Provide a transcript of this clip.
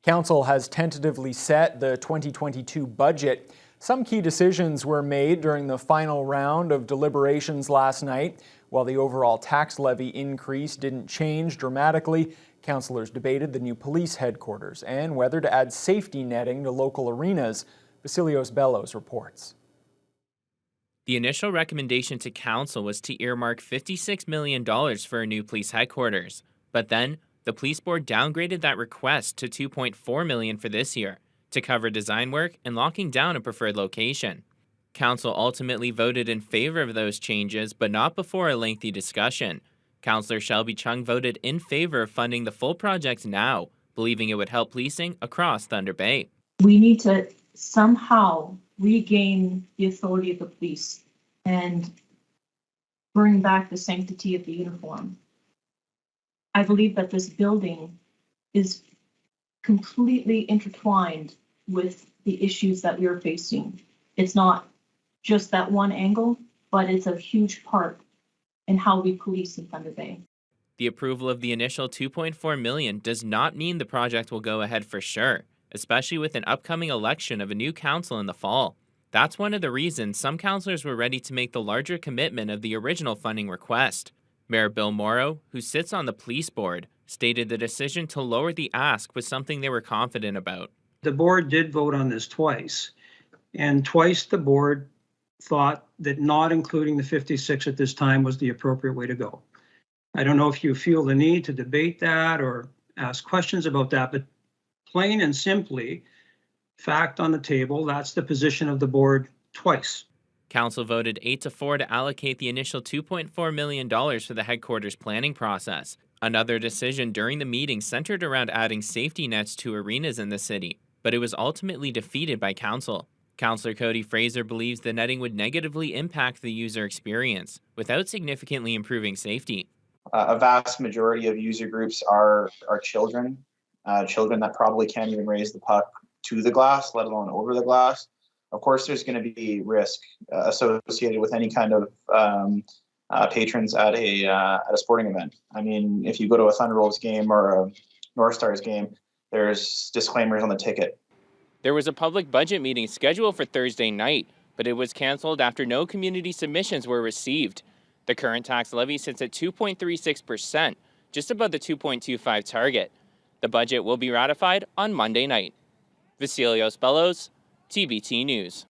Council has tentatively set the 2022 budget. Some key decisions were made during the final round of deliberations last night. While the overall tax levy increase didn't change dramatically, councillors debated the new police headquarters and whether to add safety netting to local arenas. Vasilios Bellos reports. The initial recommendation to council was to earmark $56 million for a new police headquarters. But then, the police board downgraded that request to $2.4 million for this year to cover design work and locking down a preferred location. Council ultimately voted in favor of those changes, but not before a lengthy discussion. Councillor Shelby Chung voted in favor of funding the full project now, believing it would help policing across Thunder Bay. We need to somehow regain the authority of the police and bring back the sanctity of the uniform. I believe that this building is completely intertwined with the issues that we are facing. It's not just that one angle, but it's a huge part in how we police in Thunder Bay. The approval of the initial $2.4 million does not mean the project will go ahead for sure, especially with an upcoming election of a new council in the fall. That's one of the reasons some councillors were ready to make the larger commitment of the original funding request. Mayor Bill Morrow, who sits on the police board, stated the decision to lower the ask was something they were confident about. The board did vote on this twice, and twice the board thought that not including the 56 at this time was the appropriate way to go. I don't know if you feel the need to debate that or ask questions about that, but plain and simply, fact on the table, that's the position of the board twice. Council voted 8-4 to allocate the initial $2.4 million for the headquarters planning process. Another decision during the meeting centered around adding safety nets to arenas in the city, but it was ultimately defeated by council. Councillor Cody Fraser believes the netting would negatively impact the user experience without significantly improving safety. A vast majority of user groups are children, children that probably can't even raise the puck to the glass, let alone over the glass. Of course, there's going to be risk associated with any kind of patrons at a sporting event. I mean, if you go to a Thunder Wolves game or a North Stars game, there's disclaimers on the ticket. There was a public budget meeting scheduled for Thursday night, but it was canceled after no community submissions were received. The current tax levy sits at 2.36%, just above the 2.25 target. The budget will be ratified on Monday night. Vasilios Bellos, TBT News.